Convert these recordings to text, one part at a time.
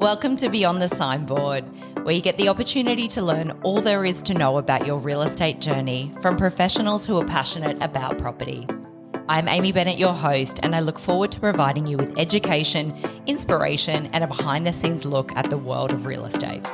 Welcome to Beyond the Signboard, where you get the opportunity to learn all there is to know about your real estate journey from professionals who are passionate about property. I'm Amy Bennett, your host, and I look forward to providing you with education, inspiration, and a behind-the-scenes look at the world of real estate.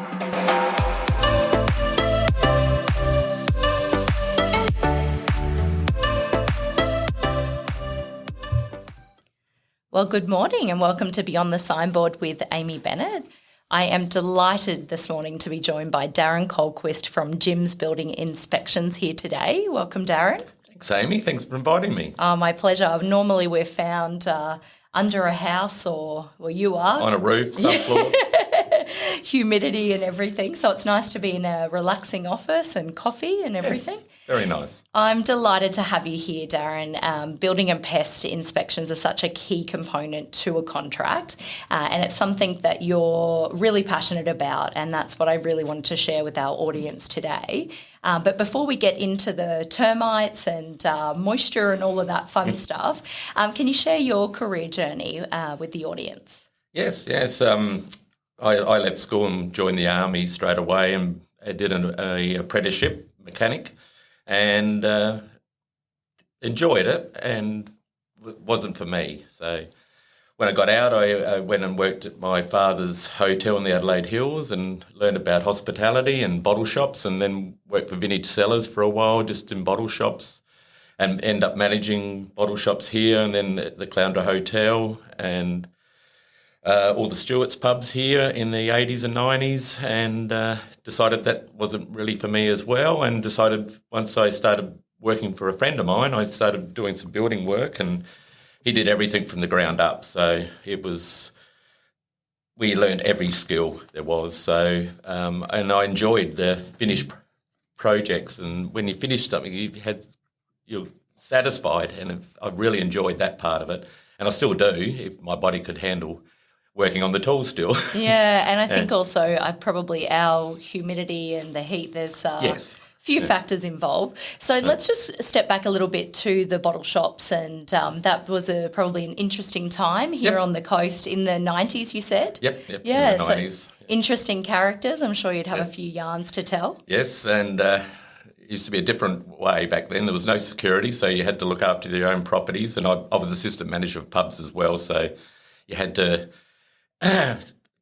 Well, good morning and welcome to Beyond the Signboard with Amy Bennett. I am delighted this morning to be joined by Darren Colquist from Jim's Building Inspections here today. Welcome, Darren. Thanks, Amy. Thanks for inviting me. Oh, my pleasure. Normally we're found under a house or where you are. On a roof, subfloor. Humidity and everything. So it's nice to be in a relaxing office and coffee and everything. Yes, very nice. I'm delighted to have you here, Darren. Building and pest inspections are such a key component to a contract, and it's something that you're really passionate about, and that's what I really wanted to share with our audience today. But before we get into the termites and moisture and all of that fun stuff, can you share your career journey with the audience? Yes. I left school and joined the army straight away, and I did an apprenticeship mechanic, and enjoyed it, and it wasn't for me. So when I got out, I went and worked at my father's hotel in the Adelaide Hills and learned about hospitality and bottle shops, and then worked for vintage cellars for a while, just in bottle shops, and end up managing bottle shops here, and then at the Caloundra Hotel, and all the Stewart's pubs here in the 80s and 90s, and decided that wasn't really for me as well, and decided once I started working for a friend of mine, I started doing some building work, and he did everything from the ground up. So we learned every skill there was. So, and I enjoyed the finished projects, and when you finish something, you're satisfied, and I really enjoyed that part of it, and I still do, if my body could handle working on the tools still. Yeah, and I think also probably our humidity and the heat, there's few factors involved. So let's just step back a little bit to the bottle shops, and that was probably an interesting time here on the coast in the 90s, you said? Yep, yeah, in the 90s. Interesting characters. I'm sure you'd have a few yarns to tell. Yes, and it used to be a different way back then. There was no security, so you had to look after your own properties, and I was assistant manager of pubs as well, so you had to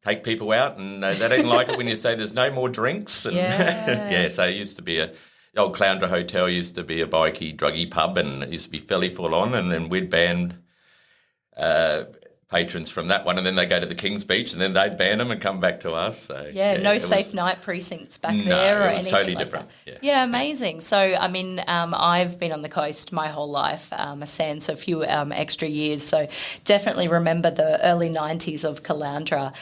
take people out, and they didn't like it when you say there's no more drinks. And so it used to be the old Caloundra Hotel used to be a bikey, druggy pub, and it used to be fairly full on, and then we'd ban patrons from that one, and then they go to the King's Beach, and then they'd ban them and come back to us. So, no safe night precincts back there or anything. No, it was totally like different. That. Yeah, amazing. So, I mean, I've been on the coast my whole life, sans a few extra years. So, definitely remember the early 90s of Caloundra.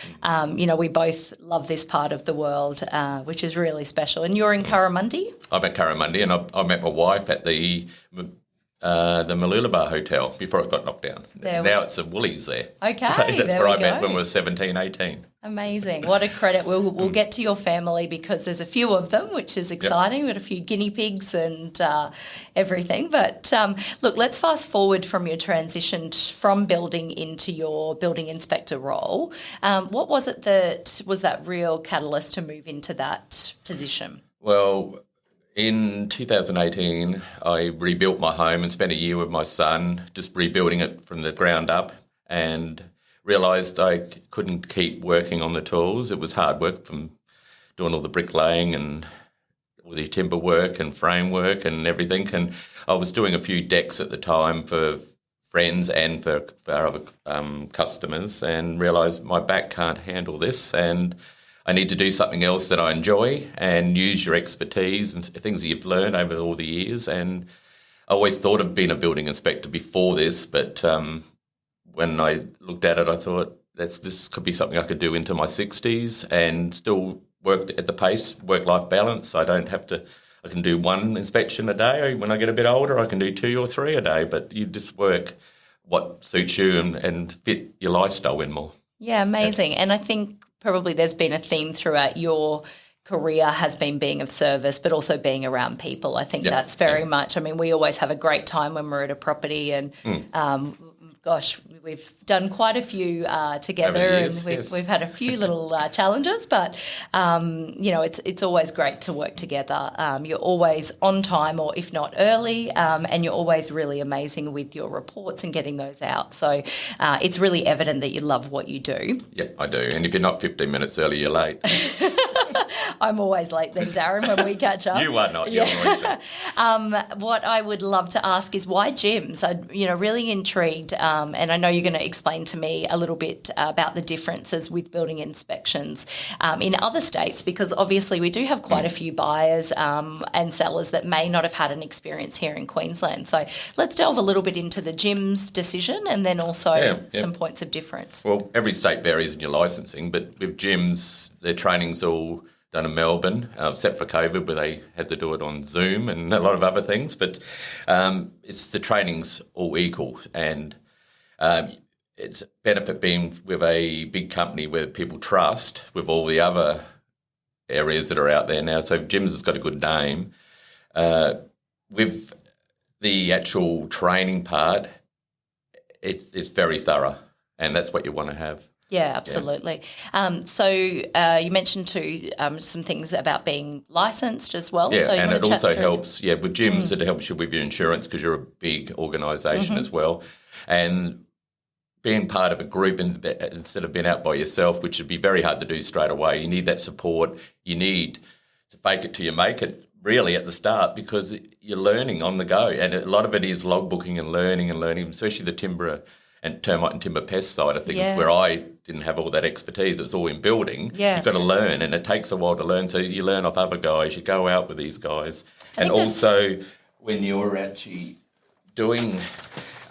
We both love this part of the world, which is really special. And you're in Currimundi? I'm at Currimundi, and I met my wife at the Mooloolaba Hotel before it got knocked down. Now it's a Woolies there. Okay, so that's where I met when we were 17, 18. Amazing. What a credit. We'll get to your family because there's a few of them, which is exciting. We've got a few guinea pigs and everything. But look, let's fast forward from your transition from building into your building inspector role. What was it that was that real catalyst to move into that position? Well, in 2018, I rebuilt my home and spent a year with my son just rebuilding it from the ground up, and realised I couldn't keep working on the tools. It was hard work from doing all the bricklaying and all the timber work and framework and everything. And I was doing a few decks at the time for friends and for our other customers, and realised my back can't handle this, and I need to do something else that I enjoy and use your expertise and things that you've learned over all the years. And I always thought of being a building inspector before this, but when I looked at it, I thought this could be something I could do into my 60s and still work at the pace, work-life balance. I can do one inspection a day. When I get a bit older, I can do 2 or 3 a day, but you just work what suits you and fit your lifestyle in more. Yeah, amazing. And I think probably there's been a theme throughout your career has been being of service, but also being around people. I think that's very much, I mean, we always have a great time when we're at a property and gosh, we've done quite a few together, years, and yes. we've had a few little challenges, but it's always great to work together. You're always on time, or if not early, and you're always really amazing with your reports and getting those out. So it's really evident that you love what you do. Yep, I do. And if you're not 15 minutes early, you're late. I'm always late then, Darren, when we catch up. You are not. You're always late. What I would love to ask is why gyms? I'm really intrigued, and I know you're going to explain to me a little bit about the differences with building inspections in other states, because obviously we do have quite a few buyers and sellers that may not have had an experience here in Queensland. So let's delve a little bit into the gym's decision and then also some points of difference. Well, every state varies in your licensing, but with gyms, their training's all done in Melbourne, except for COVID, where they had to do it on Zoom and a lot of other things. But it's the training's all equal, and it's a benefit being with a big company where people trust with all the other areas that are out there now. So gyms has got a good name. With the actual training part, it's very thorough, and that's what you want to have. Yeah, absolutely. So you mentioned too some things about being licensed as well. Yeah, so and it also helps, with gyms, it helps you with your insurance because you're a big organisation as well. And being part of a group instead of being out by yourself, which would be very hard to do straight away, you need that support. You need to fake it till you make it, really, at the start, because you're learning on the go. And a lot of it is logbooking and learning, especially the timber and termite and timber pest side of things, where I didn't have all that expertise. It's all in building. Yeah. You've got to learn, and it takes a while to learn. So you learn off other guys. You go out with these guys. And also, when you're actually doing,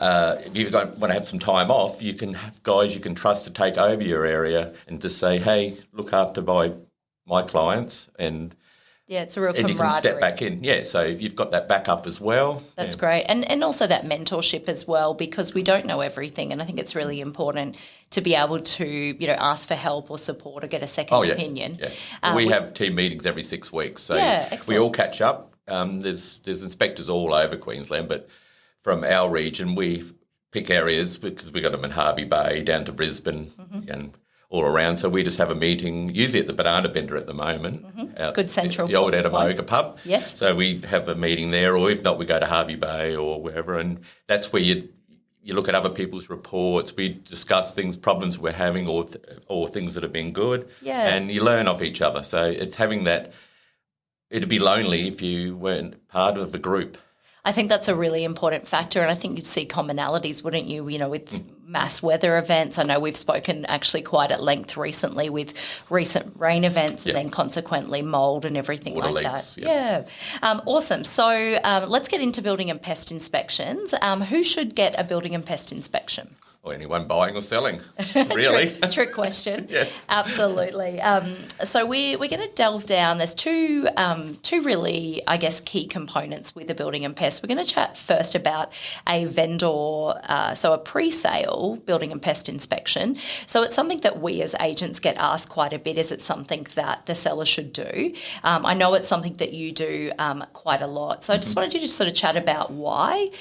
if you want to have some time off, you can have guys you can trust to take over your area and just say, hey, look after my clients, and it's a real and camaraderie. you can step back in. Yeah, so you've got that backup as well. That's great. And also that mentorship as well, because we don't know everything, and I think it's really important to be able to, ask for help or support or get a second opinion. Yeah. We have team meetings every 6 weeks, so we all catch up. There's inspectors all over Queensland, but from our region we pick areas because we got them in Hervey Bay, down to Brisbane and all around. So we just have a meeting, usually at the Banana Bender at the moment. Good central the old point. Adamoga pub. Yes. So we have a meeting there, or if not, we go to Hervey Bay or wherever, and that's where you look at other people's reports. We discuss problems we're having, or things that have been good, and you learn off each other. So it's having that. It'd be lonely if you weren't part of a group. I think that's a really important factor, and I think you'd see commonalities, wouldn't you, with mass weather events. I know we've spoken actually quite at length recently with recent rain events and then consequently mould and everything Water like leaks, that. Awesome. So let's get into building and pest inspections. Who should get a building and pest inspection? Or anyone buying or selling, really. Trick question. Absolutely. So we're going to delve down. There's two really, I guess, key components with the building and pest. We're going to chat first about a vendor, so a pre-sale building and pest inspection. So it's something that we as agents get asked quite a bit. Is it something that the seller should do? I know it's something that you do quite a lot. So I just wanted you to sort of chat about why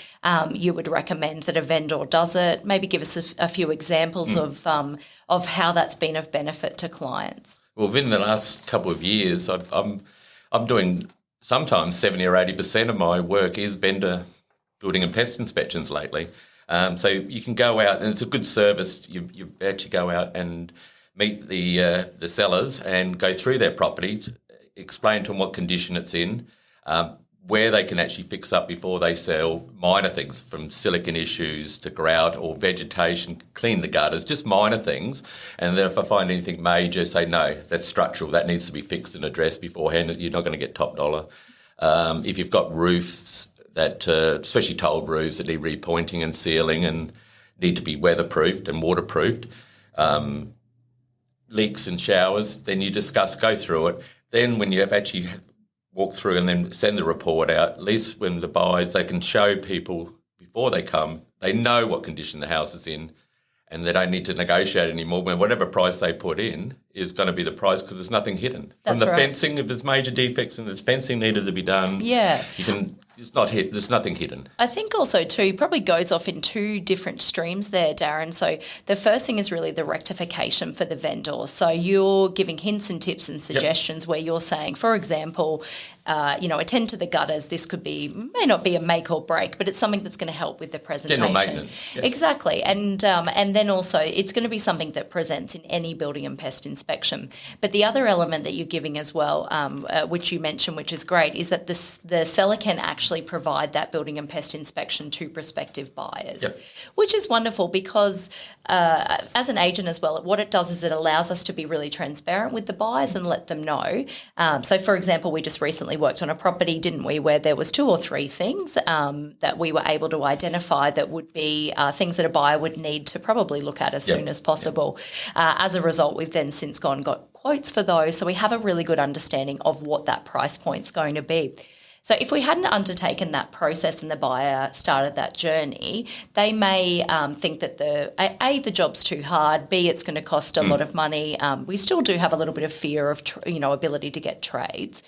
you would recommend that a vendor does it. Maybe give us a few examples of how that's been of benefit to clients. Well, within the last couple of years, I'm doing sometimes 70 or 80% of my work is vendor building and pest inspections lately. So you can go out, and it's a good service. You actually go out and meet the sellers and go through their property, explain to them what condition it's in, where they can actually fix up before they sell, minor things from silicon issues to grout or vegetation, clean the gutters, just minor things. And then if I find anything major, say, no, that's structural, that needs to be fixed and addressed beforehand. You're not going to get top dollar. If you've got roofs that, especially tiled roofs that need repointing and sealing and need to be weatherproofed and waterproofed, leaks and showers, then you go through it. Then when you have actually walk through and then send the report out, at least when the buyers, they can show people before they come, they know what condition the house is in, and they don't need to negotiate anymore. When whatever price they put in, is going to be the price because there's nothing hidden. That's From the right. fencing, if there's major defects and there's fencing needed to be done, Yeah. there's nothing hidden. I think also too, it probably goes off in two different streams there, Darren. So the first thing is really the rectification for the vendor. So you're giving hints and tips and suggestions where you're saying, for example, attend to the gutters. This may not be a make or break, but it's something that's going to help with the presentation. General maintenance. Yes. Exactly. And then also it's going to be something that presents in any building and pest inspection. But the other element that you're giving as well, which you mentioned, which is great, is that the seller can actually provide that building and pest inspection to prospective buyers, which is wonderful because as an agent as well, what it does is it allows us to be really transparent with the buyers and let them know. So, for example, we just recently worked on a property, didn't we, where there was 2 or 3 things that we were able to identify that would be things that a buyer would need to probably look at as soon as possible. As a result, we've then since got quotes for those, so we have a really good understanding of what that price point's going to be. So if we hadn't undertaken that process and the buyer started that journey, they may think that the job's too hard, B, it's going to cost a lot of money. We still do have a little bit of fear of ability to get trades.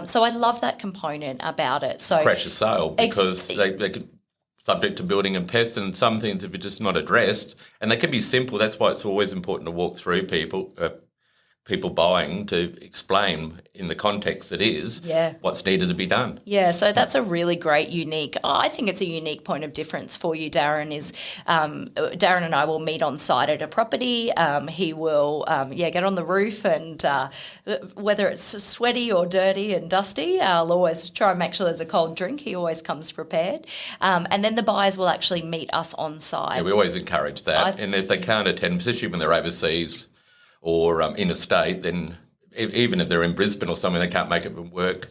So I love that component about it. So Crash a sale because they could subject to building and pest, and some things if it's just not addressed, and they can be simple. That's why it's always important to walk through people buying to explain in the context it is what's needed to be done. Yeah, so that's a really great, I think it's a unique point of difference for you, Darren, is Darren and I will meet on site at a property. He will, get on the roof and whether it's sweaty or dirty and dusty, I'll always try and make sure there's a cold drink. He always comes prepared. And then the buyers will actually meet us on site. Yeah, we always encourage that. And if they can't attend, especially when they're overseas, or interstate, then even if they're in Brisbane or somewhere, they can't make it with work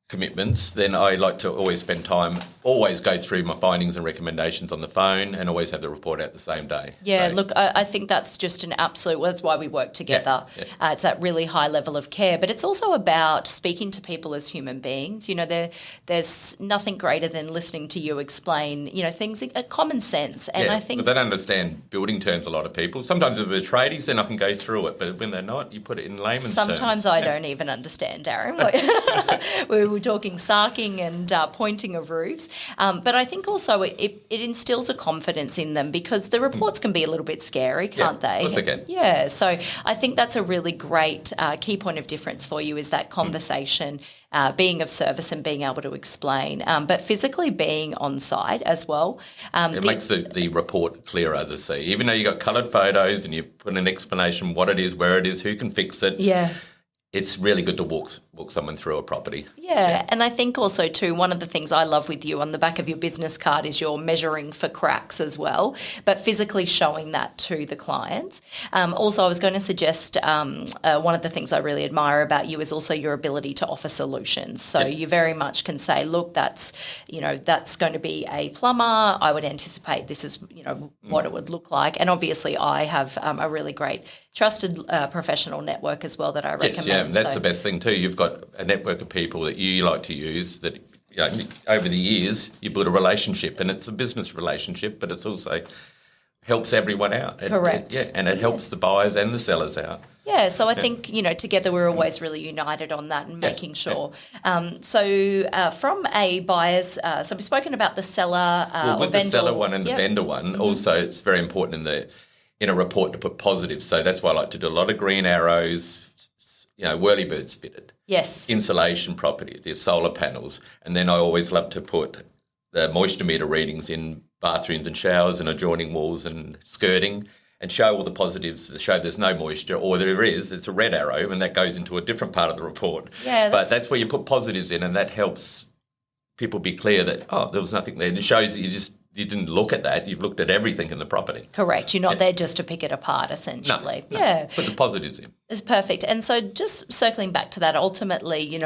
commitments, then I like to always spend time, always go through my findings and recommendations on the phone and always have the report out the same day. Yeah, so, look, I think that's just an absolute, that's why we work together. It's that really high level of care, but it's also about speaking to people as human beings. There's nothing greater than listening to you explain, things, common sense. And I think... But they don't understand building terms, a lot of people. Sometimes if they're tradies, then I can go through it, but when they're not, you put it in layman's terms. Sometimes I don't even understand, Darren. We were talking sarking and pointing of roofs. But I think also it instills a confidence in them because the reports can be a little bit scary, can't they? Of course they can. Yeah, so I think that's a really great key point of difference for you is that conversation, being of service and being able to explain, but physically being on site as well. It makes the report clearer to see. Even though you got coloured photos and you put an explanation what it is, where it is, who can fix it. Yeah. It's really good to walk someone through a property. Yeah, and I think also too, one of the things I love with you on the back of your business card is you're measuring for cracks as well, but physically showing that to the clients. Also, I was going to suggest one of the things I really admire about you is also your ability to offer solutions. So you very much can say, look, that's going to be a plumber. I would anticipate this is, what it would look like. And obviously I have a really great trusted professional network as well that I recommend. Yes, and that's the best thing too. You've got a network of people that you like to use that over the years you build a relationship, and it's a business relationship, but it's also helps everyone out. Correct. And it helps the buyers and the sellers out. Yeah, so I think, together we're always really united on that and making sure. So from a buyer's, so we've spoken about the seller with the seller one and the vendor one, also it's very important in a report to put positives. So that's why I like to do a lot of green arrows, whirlybirds fitted. Yes. Insulation property, there's solar panels. And then I always love to put the moisture meter readings in bathrooms and showers and adjoining walls and skirting and show all the positives to show there's no moisture, or there is, it's a red arrow, and that goes into a different part of the report. Yeah, but that's where you put positives in, and that helps people be clear that, there was nothing there. And it shows that you didn't look at that, you've looked at everything in the property. Correct. You're not there just to pick it apart, essentially. No. Yeah. Put the positives in. It's perfect. And so just circling back to that, ultimately,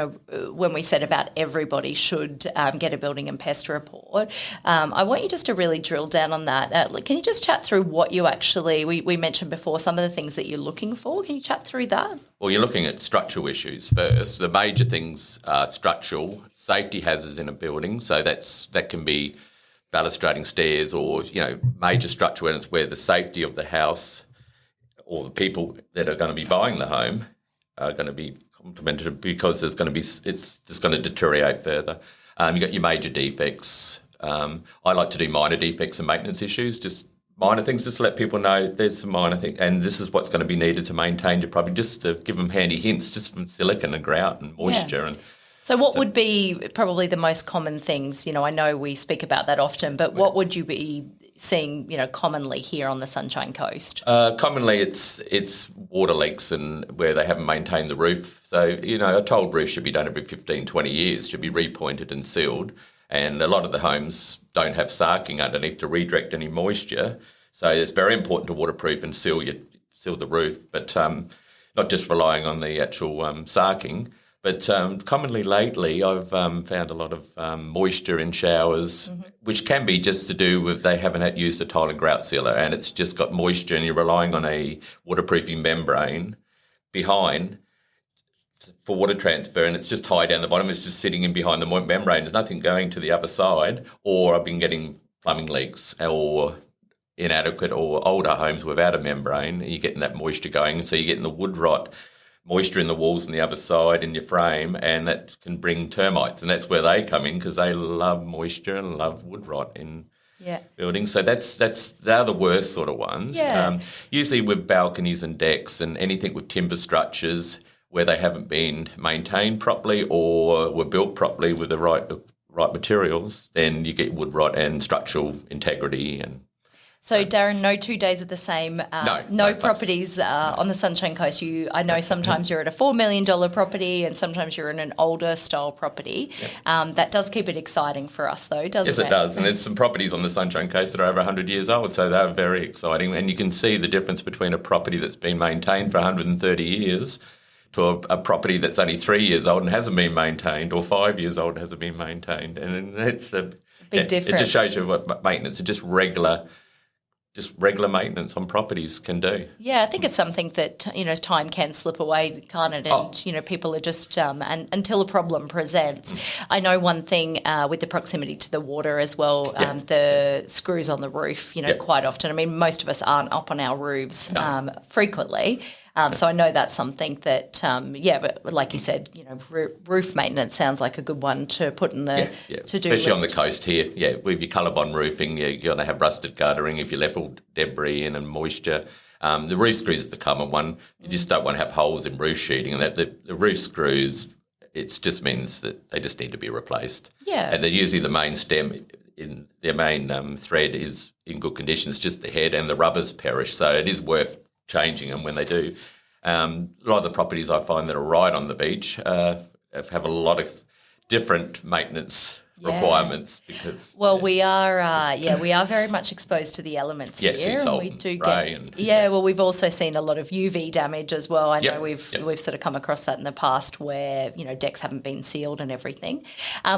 when we said about everybody should get a building and pest report, I want you just to really drill down on that. Can you just chat through what you actually, we mentioned before, some of the things that you're looking for. Can you chat through that? Well, you're looking at structural issues first. The major things are structural, safety hazards in a building. So that can be balustrading stairs or, major structure where the safety of the house or the people that are going to be buying the home are going to be complimented, because it's just going to deteriorate further. You've got your major defects. I like to do minor defects and maintenance issues, just minor things, just to let people know there's some minor thing, and this is what's going to be needed to maintain your property, just to give them handy hints, just from silicon and grout and moisture. And so what would be probably the most common things? I know we speak about that often, but what would you be seeing, commonly here on the Sunshine Coast? Commonly, it's water leaks and where they haven't maintained the roof. So, a tiled roof should be done every 15, 20 years, should be repointed and sealed. And a lot of the homes don't have sarking underneath to redirect any moisture. So it's very important to waterproof and seal the roof, but not just relying on the actual sarking. But commonly lately, I've found a lot of moisture in showers, which can be just to do with they haven't used a tile and grout sealer, and it's just got moisture, and you're relying on a waterproofing membrane behind for water transfer, and it's just high down the bottom. It's just sitting in behind the membrane. There's nothing going to the other side. Or I've been getting plumbing leaks or inadequate or older homes without a membrane, and you're getting that moisture going, and so you're getting the wood rot, moisture in the walls on the other side in your frame, and that can bring termites, and that's where they come in, because they love moisture and love wood rot in buildings. So they're the worst sort of ones. Usually with balconies and decks and anything with timber structures where they haven't been maintained properly or were built properly with the right materials, then you get wood rot and structural integrity. And so, Darren, no 2 days are the same. No properties on the Sunshine Coast. I know sometimes you're at a $4 million property and sometimes you're in an older style property. That does keep it exciting for us, though, doesn't it? Yes, it does. And there's some properties on the Sunshine Coast that are over 100 years old, so they're very exciting. And you can see the difference between a property that's been maintained for 130 years to a property that's only 3 years old and hasn't been maintained, or 5 years old and hasn't been maintained. And it's a big difference. It just shows you what maintenance, just regular maintenance on properties can do. Yeah, I think it's something that, time can slip away, can't it? And, people are just, until a problem presents. I know one thing with the proximity to the water as well, the screws on the roof, quite often. I mean, most of us aren't up on our roofs frequently. So I know that's something that, but like you said, roof maintenance sounds like a good one to put in the to-do especially list. on the coast here. With your Colorbond roofing, you're going to have rusted guttering if you left all debris in and moisture. The roof screws are the common one. You just don't want to have holes in roof sheeting, and that the roof screws, it just means that they just need to be replaced. Yeah. And they're usually the main stem in their main thread is in good condition. It's just the head and the rubbers perish, so it is worth changing them when they do. A lot of the properties I find that are right on the beach have a lot of different maintenance requirements because we are very much exposed to the elements here. Salt we and do spray we've also seen a lot of UV damage as well. I know we've sort of come across that in the past where decks haven't been sealed and everything.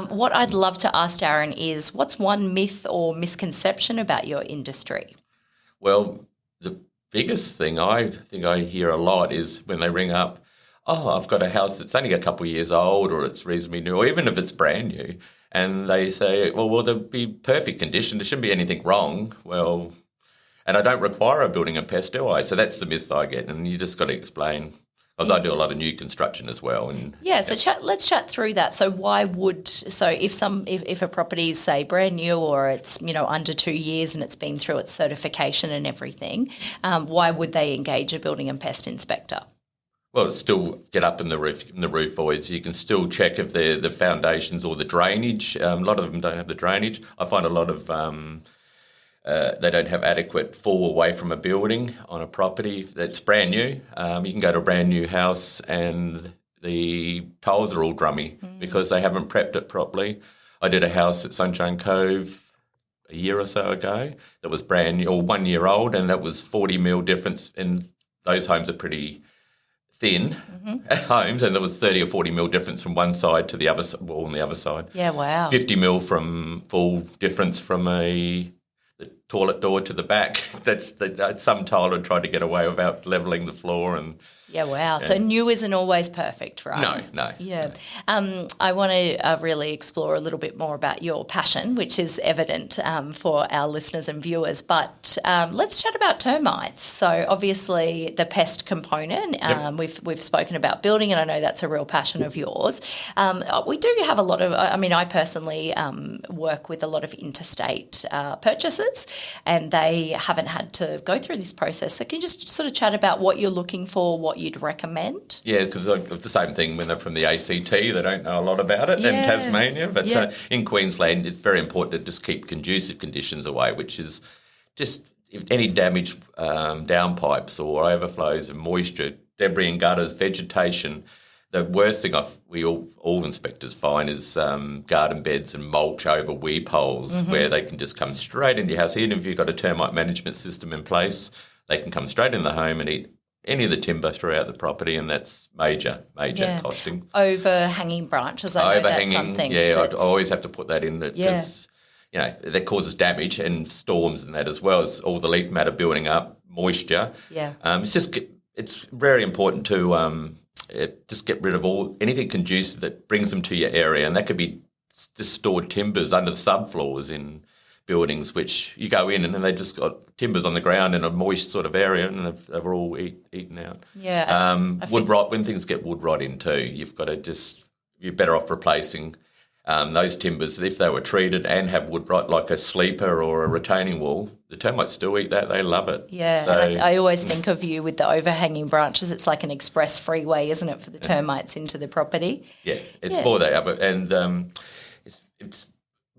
What I'd love to ask Darren is, what's one myth or misconception about your industry? Well, the biggest thing I think I hear a lot is when they ring up, I've got a house that's only a couple of years old, or it's reasonably new, or even if it's brand new, and they say, well, they'll be perfect condition, there shouldn't be anything wrong. Well, and I don't require a building and pest, do I? So that's the myth I get, and you just got to explain, because I do a lot of new construction as well. And let's chat through that. So if a property is, say, brand new, or it's under 2 years and it's been through its certification and everything, why would they engage a building and pest inspector? Well, still get up in the roof voids. You can still check if the foundations or the drainage. A lot of them don't have the drainage. I find a lot of they don't have adequate fall away from a building on a property that's brand new. You can go to a brand new house and the tiles are all drummy because they haven't prepped it properly. I did a house at Sunshine Cove a year or so ago that was brand new, or 1 year old, and that was 40 mil difference. And those homes are pretty thin homes, and there was 30 or 40 mil difference from one side to the other wall on the other side. Yeah, wow. 50 mil from full difference from the toilet door to the back. That's some tiler tried to get away without levelling the floor. And yeah, wow. So new isn't always perfect, right? No. Yeah. I want to really explore a little bit more about your passion, which is evident for our listeners and viewers. But let's chat about termites. So obviously the pest component, we've spoken about building, and I know that's a real passion of yours. We do have a lot of, I personally work with a lot of interstate purchasers, and they haven't had to go through this process. So can you just sort of chat about what you're looking for, what you'd recommend? Yeah, because it's the same thing when they're from the ACT. They don't know a lot about it in Tasmania. But in Queensland, it's very important to just keep conducive conditions away, which is just if any damaged downpipes or overflows of moisture, debris and gutters, vegetation. The worst thing all inspectors find is garden beds and mulch over weep holes where they can just come straight into your house. Even if you've got a termite management system in place, they can come straight in the home and eat any of the timber throughout the property, and that's major costing. Overhanging branches, I know that's something. I always have to put that in because that causes damage and storms and that as well as all the leaf matter building up, moisture. Yeah, it's very important to just get rid of anything conducive that brings them to your area, and that could be just stored timbers under the subfloors in buildings, which you go in and then they just got timbers on the ground in a moist sort of area, and they were all eaten out. Yeah, wood rot. When things get wood rot in too, you're better off replacing those timbers if they were treated and have wood rot, like a sleeper or a retaining wall. The termites still eat that; they love it. Yeah, so, and I always think of you with the overhanging branches. It's like an express freeway, isn't it, for the termites into the property? Yeah, it's more that, and it's.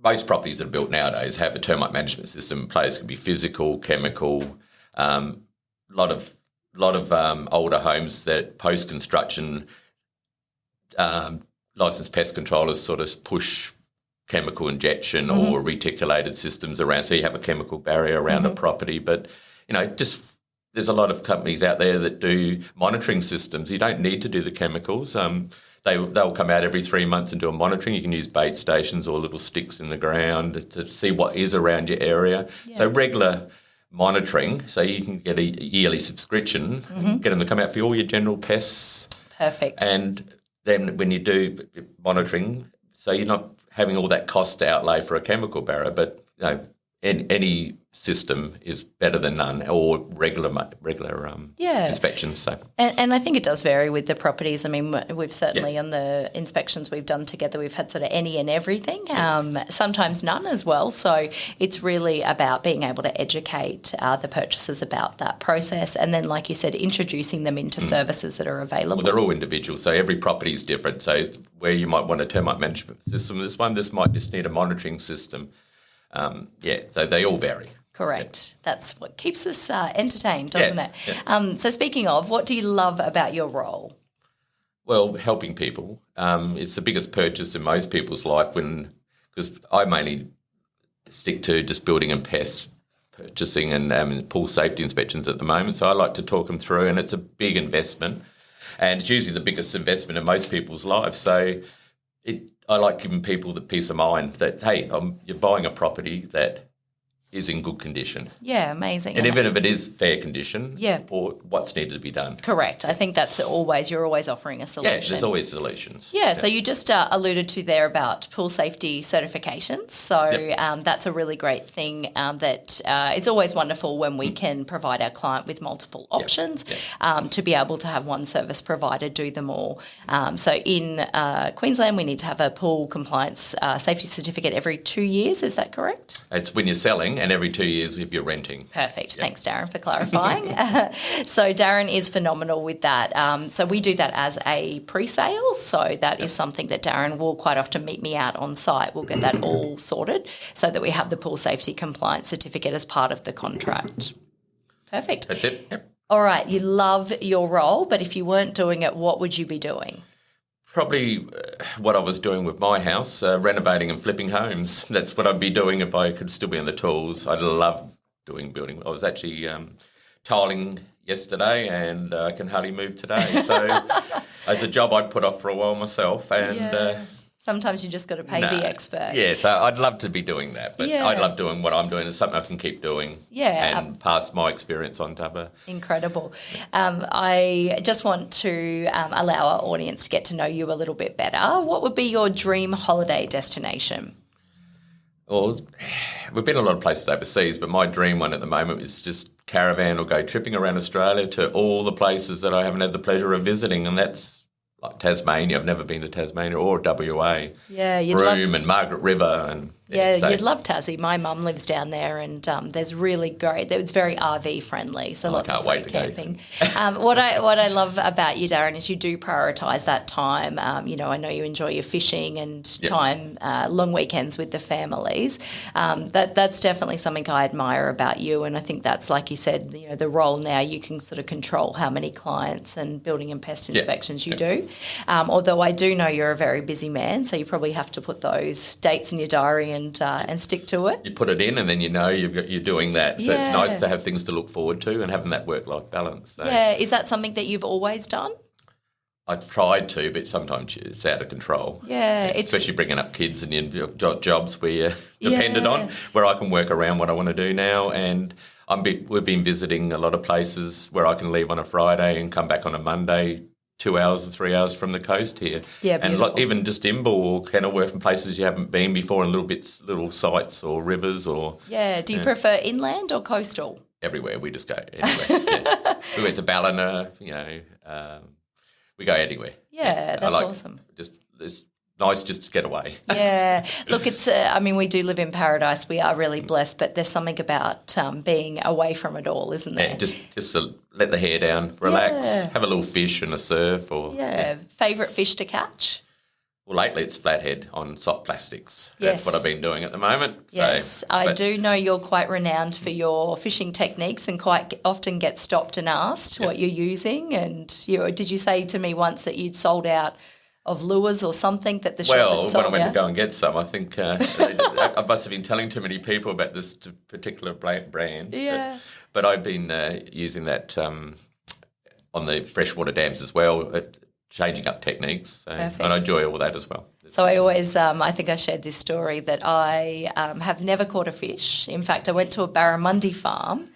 Most properties that are built nowadays have a termite management system in place. It can be physical, chemical. A lot of older homes that post construction licensed pest controllers sort of push chemical injection or reticulated systems around, so you have a chemical barrier around a property. But there's a lot of companies out there that do monitoring systems. You don't need to do the chemicals. They'll come out every 3 months and do a monitoring. You can use bait stations or little sticks in the ground to see what is around your area. Yeah. So regular monitoring, so you can get a yearly subscription, get them to come out for all your general pests. Perfect. And then when you do monitoring, so you're not having all that cost outlay for a chemical barrier, but any system is better than none, or regular inspections. So, and I think it does vary with the properties. I mean, we've certainly on the inspections we've done together, we've had sort of any and everything, sometimes none as well. So it's really about being able to educate the purchasers about that process, and then, like you said, introducing them into services that are available. Well, they're all individual, so every property is different. So where you might want a termite management system, this might just need a monitoring system. So they all vary. Correct. Yeah. That's what keeps us entertained, doesn't it? Yeah. So speaking of, what do you love about your role? Well, helping people. It's the biggest purchase in most people's life because I mainly stick to just building and pest purchasing and pool safety inspections at the moment. So I like to talk them through, and it's a big investment, and it's usually the biggest investment in most people's lives. So I like giving people the peace of mind that, hey, you're buying a property that is in good condition. Yeah, amazing. And even if it is fair condition, yeah, or what's needed to be done. Correct. I think that's you're always offering a solution. Yeah, there's always solutions. Yeah, so you just alluded to there about pool safety certifications. So that's a really great thing that it's always wonderful when we can provide our client with multiple options to be able to have one service provider do them all. So in Queensland, we need to have a pool compliance safety certificate every 2 years. Is that correct? It's when you're selling, and every 2 years if you're renting. Perfect. Yep. Thanks, Darren, for clarifying. So Darren is phenomenal with that. So we do that as a pre-sale. So that is something that Darren will quite often meet me out on site. We'll get that all sorted so that we have the pool safety compliance certificate as part of the contract. Perfect. That's it. Yep. All right. You love your role, but if you weren't doing it, what would you be doing? Probably what I was doing with my house, renovating and flipping homes. That's what I'd be doing if I could still be on the tools. I love doing building. I was actually tiling yesterday, and I can hardly move today. So it's a job I'd put off for a while myself. And Sometimes you just got to pay the expert. Yeah, so I'd love to be doing that, but Yeah. I'd love doing what I'm doing. It's something I can keep doing and pass my experience on to other. Incredible. I just want to allow our audience to get to know you a little bit better. What would be your dream holiday destination? Well, we've been a lot of places overseas, but my dream one at the moment is just caravan or go tripping around Australia to all the places that I haven't had the pleasure of visiting, and that's like Tasmania. I've never been to Tasmania or WA. Yeah, Broome and Margaret River. And you'd love Tassie. My mum lives down there, and there's really great. It's very RV friendly, so lots of free camping. What I love about you, Darren, is you do prioritise that time. I know you enjoy your fishing and time, long weekends with the families. That's definitely something I admire about you, and I think that's, like you said, the role now you can sort of control how many clients and building and pest inspections you do. Although I do know you're a very busy man, so you probably have to put those dates in your diary and stick to it. You put it in and then you're doing that. So it's nice to have things to look forward to and having that work-life balance. So. Yeah, is that something that you've always done? I've tried to, but sometimes it's out of control. Yeah. Especially bringing up kids and you've got jobs where you're dependent on, where I can work around what I want to do now. And we've been visiting a lot of places where I can leave on a Friday and come back on a Monday, 2 hours or 3 hours from the coast here. Yeah, beautiful. And even just Imbil or Kenilworth and places you haven't been before, and little sites or rivers or... Yeah, do you prefer inland or coastal? Everywhere, we just go anywhere. We went to Ballina, we go anywhere. Yeah, that's awesome. It's nice just to get away. Yeah. Look, it's we do live in paradise. We are really blessed, but there's something about being away from it all, isn't there? Yeah, just to let the hair down, relax, have a little fish and a surf. Favourite fish to catch? Well, lately it's flathead on soft plastics. Yes. That's what I've been doing at the moment. Yes, I do know you're quite renowned for your fishing techniques and quite often get stopped and asked what you're using. And did you say to me once that you'd sold out of lures or something that the shop had sold? When I went to go and get some, I think I must have been telling too many people about this particular brand. Yeah. But I've been using that on the freshwater dams as well, changing up techniques. And I enjoy all that as well. So I always, I think I shared this story that I have never caught a fish. In fact, I went to a barramundi farm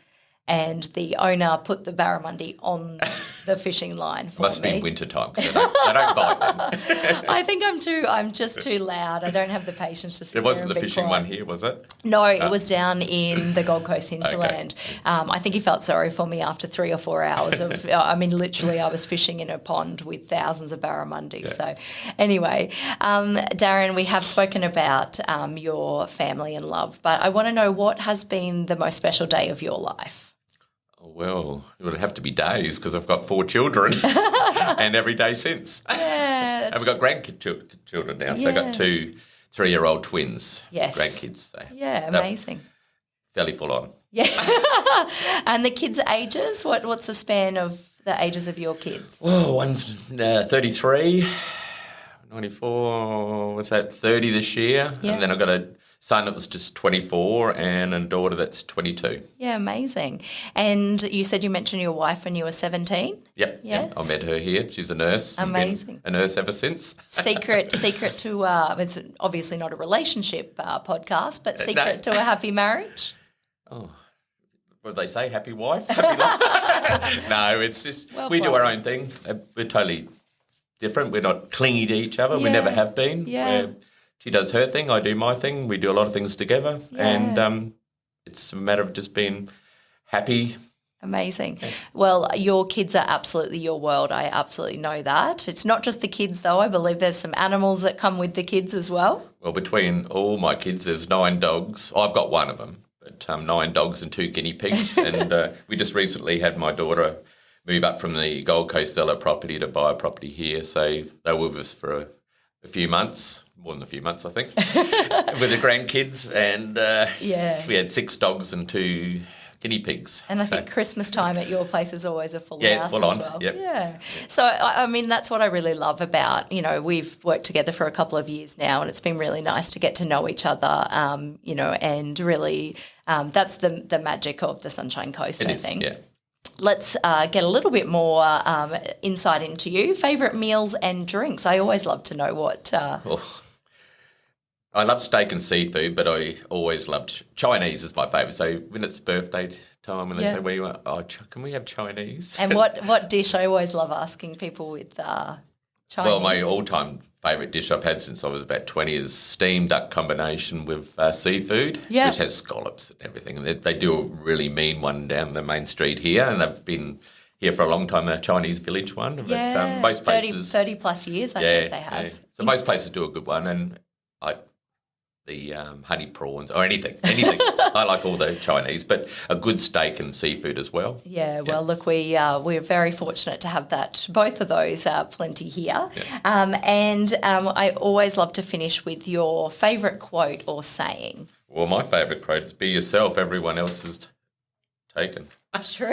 and the owner put the barramundi on the fishing line for me. Must be winter time because they don't bite them. I think I'm just too loud. I don't have the patience to sit there. It wasn't the fishing one here, was it? No, it was down in the Gold Coast hinterland. Okay. I think he felt sorry for me after 3 or 4 hours of, literally I was fishing in a pond with thousands of barramundi. Yeah. So anyway, Darren, we have spoken about your family and love, but I want to know what has been the most special day of your life? Well, it would have to be days because I've got 4 children and every day since. Yeah, and we've got grandchildren now, so I've got 2 3-year-old twins, grandkids. So amazing. Fairly full on. Yeah. And the kids' ages, what's the span of the ages of your kids? Oh, one's 33, 94, 30 this year. Yeah. And then I've got a son that was just 24 and a daughter that's 22. Yeah, amazing. And you said you mentioned your wife when you were 17? Yep. Yes. I met her here. She's a nurse. Amazing. A nurse ever since. Secret to, it's obviously not a relationship podcast, but secret to a happy marriage? Oh, what do they say? Happy wife? Happy life? No, it's just we do our own thing. We're totally different. We're not clingy to each other. We never have been. Yeah. She does her thing, I do my thing. We do a lot of things together, and it's a matter of just being happy. Amazing. Well, your kids are absolutely your world. I absolutely know that. It's not just the kids, though. I believe there's some animals that come with the kids as well. Well, between all my kids, there's 9 dogs. I've got one of them, but 9 dogs and 2 guinea pigs. And we just recently had my daughter move up from the Gold Coast, sell her property to buy a property here. So they were with us for a few months, more than a few months, I think, with the grandkids. And we had 6 dogs and 2 guinea pigs. And I think Christmas time at your place is always a full house it's full as on. well. Yep. Yeah. So, I mean, that's what I really love about, we've worked together for a couple of years now and it's been really nice to get to know each other, and really that's the magic of the Sunshine Coast, I think. Yeah. Let's get a little bit more insight into you. Favourite meals and drinks? I always love to know what... I love steak and seafood, but I always loved Chinese is my favourite. So when it's birthday time and they say, where you want, can we have Chinese? And what dish? I always love asking people with Chinese. Well, my all-time favourite dish I've had since I was about 20 is steamed duck combination with seafood, which has scallops and everything. And they do a really mean one down the main street here, and they've been here for a long time, the Chinese village one. But, most places, 30 plus years, I think they have. Yeah. So most places do a good one, and the honey prawns or anything. I like all the Chinese, but a good steak and seafood as well. Yeah, well, look, we're very fortunate to have both of those plenty here. Yeah. And I always love to finish with your favourite quote or saying. Well, my favourite quote is, be yourself, everyone else is taken. True.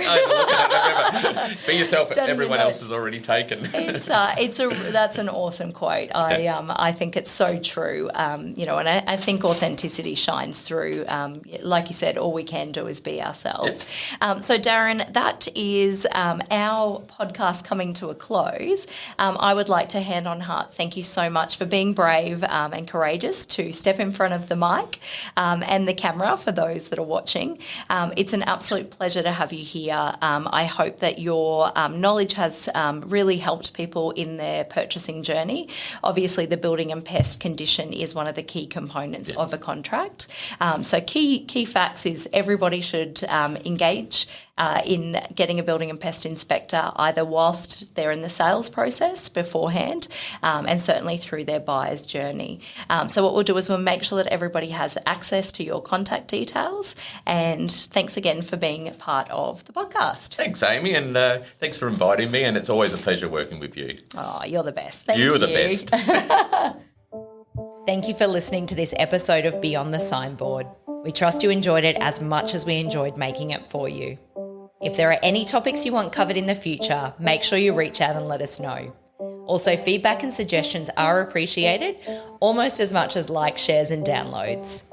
Be yourself. Everyone else is already taken. That's an awesome quote. I think it's so true. And I think authenticity shines through. Like you said, all we can do is be ourselves. Yep. So Darren, that is our podcast coming to a close. I would like to, hand on heart, thank you so much for being brave and courageous to step in front of the mic and the camera for those that are watching. It's an absolute pleasure to have you here. I hope that your knowledge has really helped people in their purchasing journey. Obviously, the building and pest condition is one of the key components of a contract. So key facts is everybody should engage in getting a building and pest inspector either whilst they're in the sales process beforehand and certainly through their buyer's journey. So what we'll do is we'll make sure that everybody has access to your contact details, and thanks again for being part of the podcast. Thanks, Amy, and thanks for inviting me, and it's always a pleasure working with you. Oh, you're the best. Thank you. You're the best. Thank you for listening to this episode of Beyond the Signboard. We trust you enjoyed it as much as we enjoyed making it for you. If there are any topics you want covered in the future, make sure you reach out and let us know. Also, feedback and suggestions are appreciated, almost as much as likes, shares and downloads.